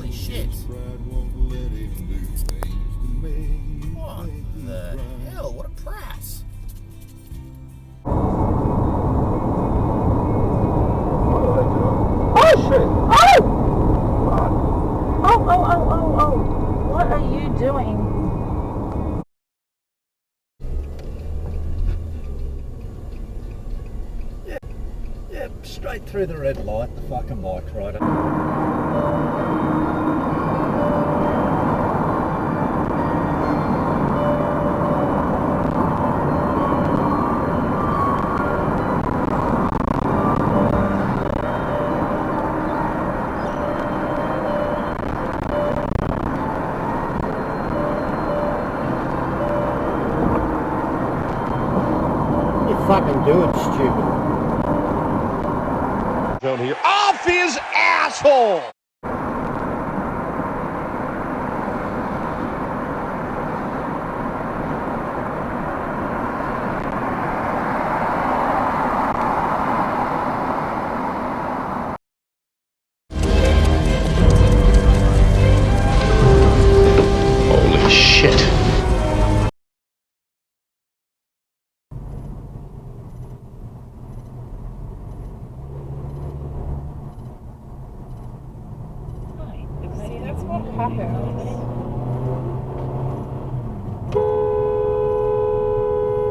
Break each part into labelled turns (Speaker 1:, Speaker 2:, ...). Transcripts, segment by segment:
Speaker 1: Holy shit. What the hell? What a prass.
Speaker 2: Oh shit! Oh! Oh! What are you doing?
Speaker 3: Yeah, straight through the red light, the fucking bike rider. Fucking do it, stupid. Down here. Off his asshole!
Speaker 4: Holy shit.
Speaker 2: See, that's what happens.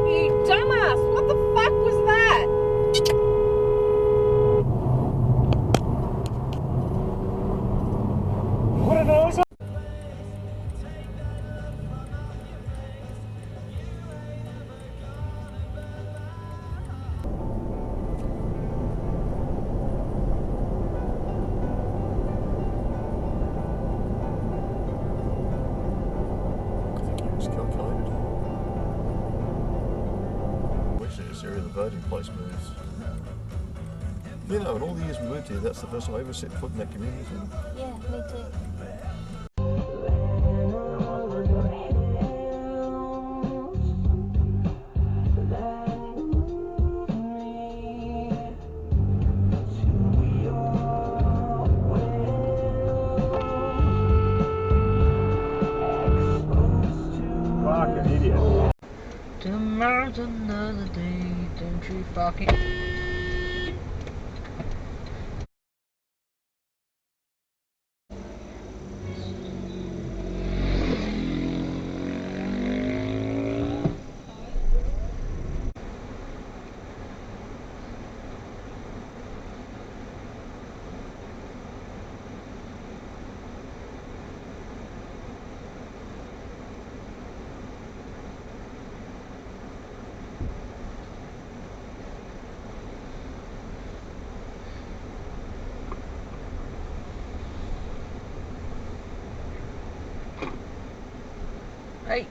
Speaker 2: You dumbass! What the fuck was that?
Speaker 3: What are those?
Speaker 5: This area of the Virgin Place moves. You know, in all the years we moved here, that's the first time I ever set foot in that community.
Speaker 6: Yeah, me too.
Speaker 3: Fucking idiot.
Speaker 2: Tomorrow's another day, don't you fucking... Hey.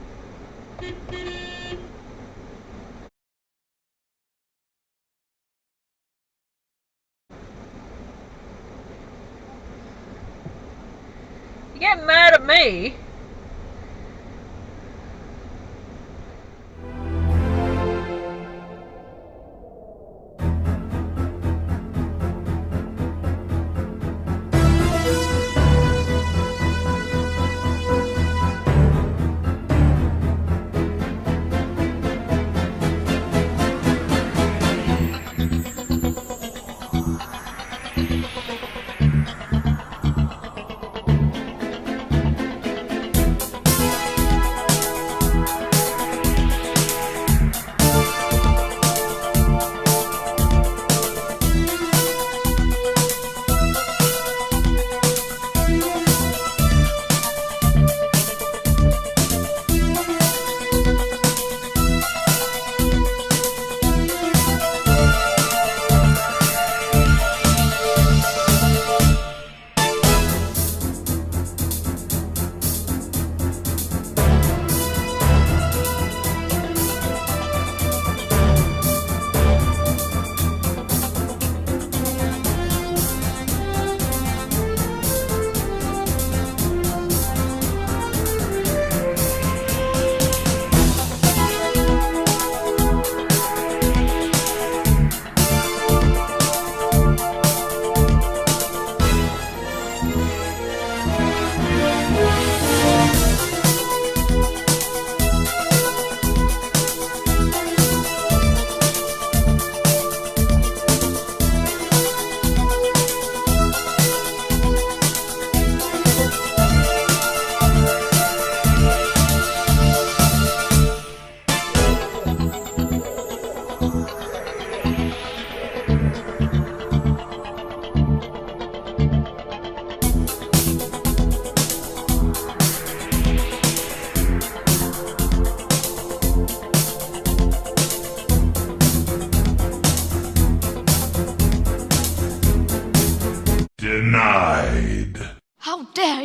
Speaker 2: You get mad at me?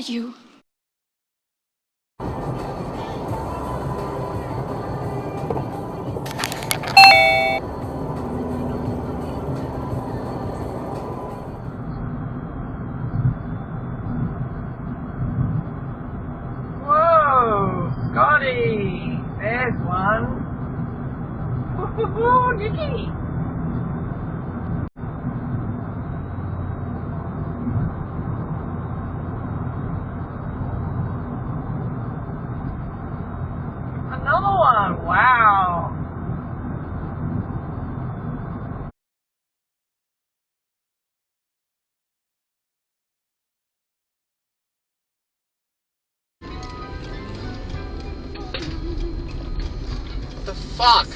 Speaker 6: you.
Speaker 2: Whoa, Scotty! There's one. Woohoo, Nicky! Another one, wow!
Speaker 1: What the fuck?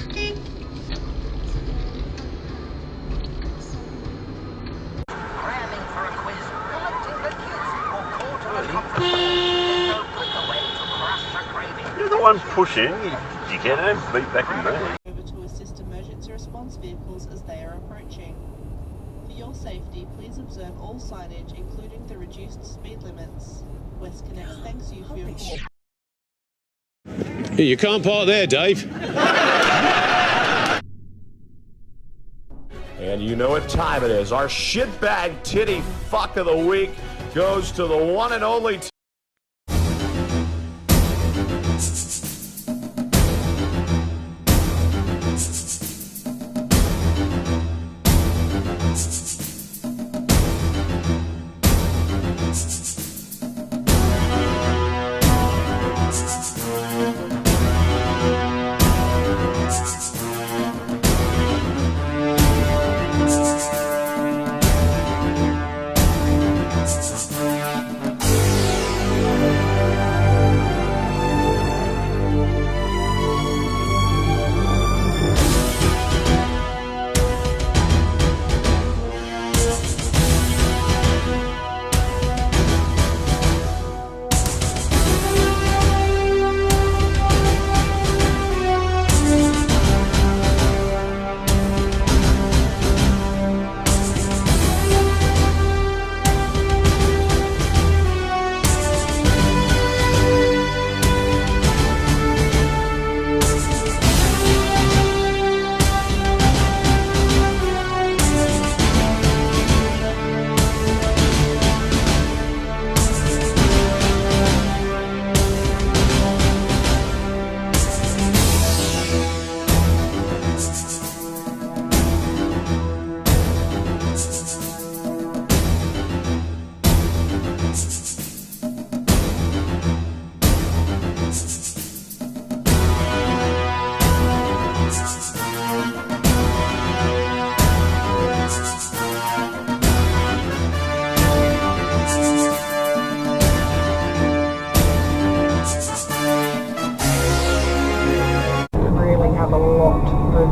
Speaker 7: Cramming for a quiz, collecting the kids, or call to a conference. There's no quicker way to crush a craving.
Speaker 8: You're the one pushing. You get it, beat back in me.
Speaker 9: Over to assist emergency response vehicles as they are approaching. For your safety, please observe all signage, including the reduced speed limits. WestConnex thanks you for your call.
Speaker 4: You can't park there, Dave.
Speaker 5: And you know what time it is. Our shitbag titty fuck of the week goes to the one and only...
Speaker 2: Really have a lot of veg.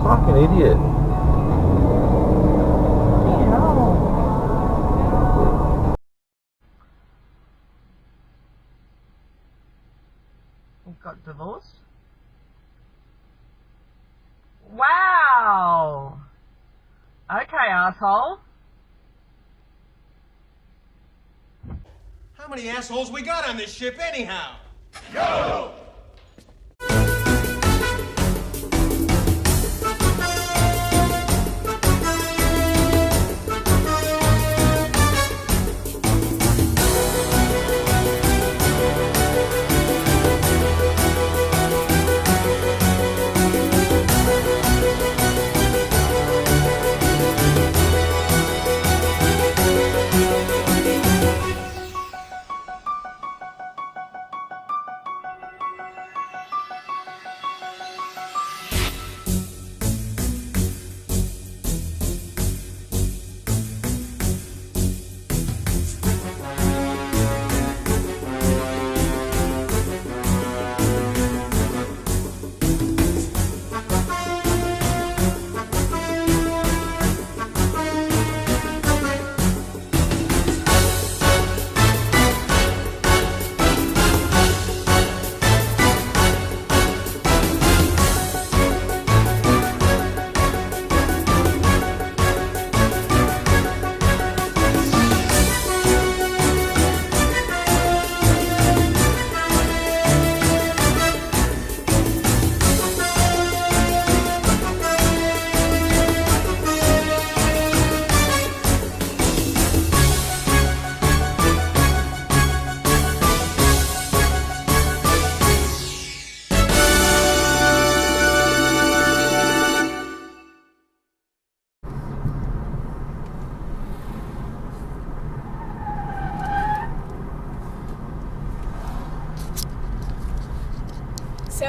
Speaker 8: Fucking idiot.
Speaker 2: You got divorced? Wow! Okay, asshole.
Speaker 1: How many assholes we got on this ship anyhow?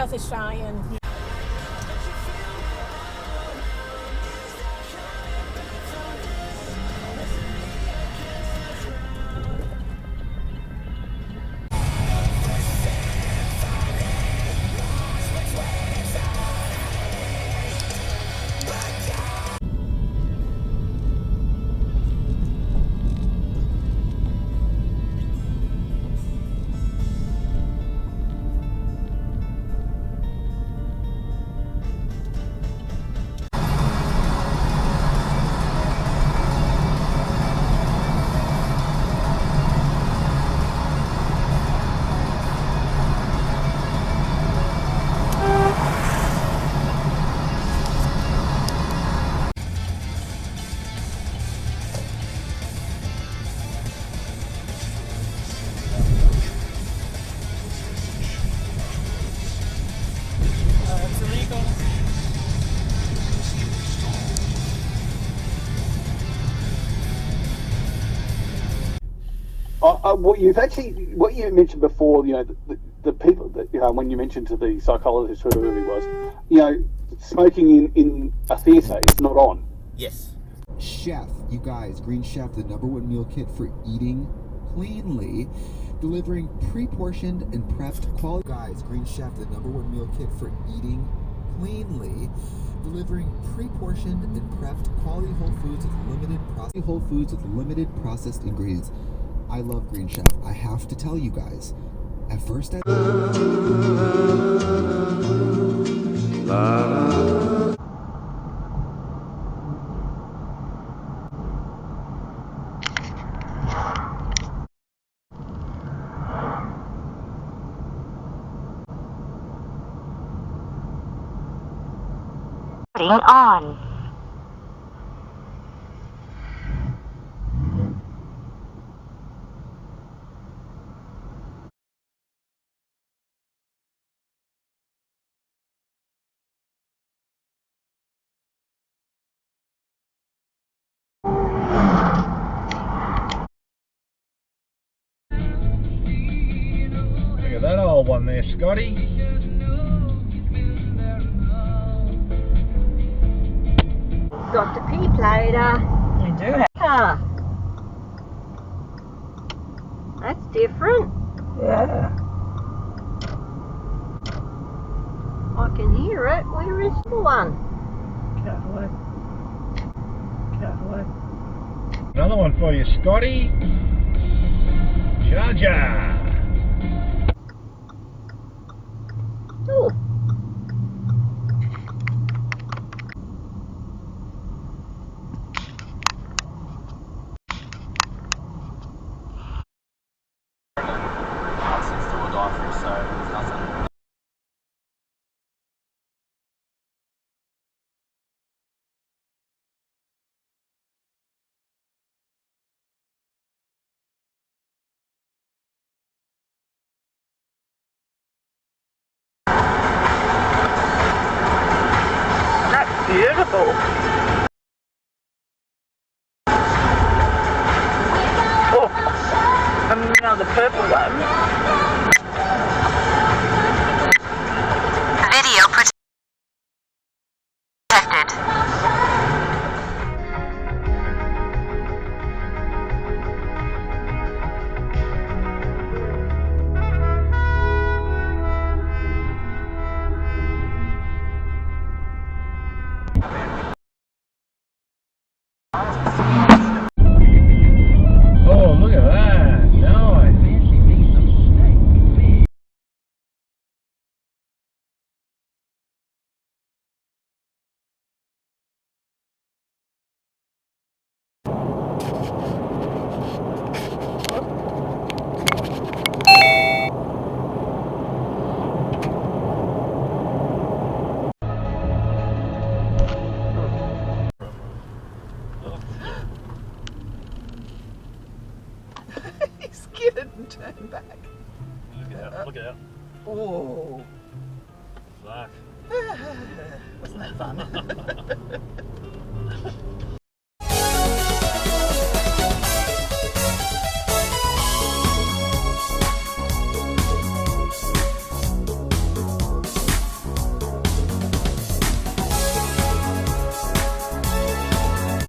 Speaker 6: South Australian.
Speaker 3: What you mentioned before, you know, the people that, you know, when you mentioned to the psychologist, whoever he was, you know, smoking in a theatre is not on.
Speaker 1: Yes.
Speaker 10: Chef, you guys, Green Chef, the #1 meal kit for eating cleanly, delivering pre-portioned and prepped quality. Guys, Green Chef, the #1 meal kit for eating cleanly, delivering pre-portioned and prepped quality whole foods with limited processed ingredients. I love Green Chef. I have to tell you guys. At first I...
Speaker 11: On.
Speaker 3: Look at that old one there, Scotty.
Speaker 11: Got the P plater.
Speaker 2: We do have.
Speaker 11: Ah. That's different.
Speaker 2: Yeah.
Speaker 11: I can hear it. Where is the one?
Speaker 2: Carefully. Carefully.
Speaker 3: Another one for you, Scotty. Charger.
Speaker 11: Oh.
Speaker 2: Beautiful. Oh, and now the purple one.
Speaker 11: Video protected.
Speaker 3: Oh, look at that. Nice.
Speaker 2: He skidded and turned back.
Speaker 8: Look out, look out.
Speaker 2: Oh.
Speaker 8: Fuck.
Speaker 2: Wasn't that fun?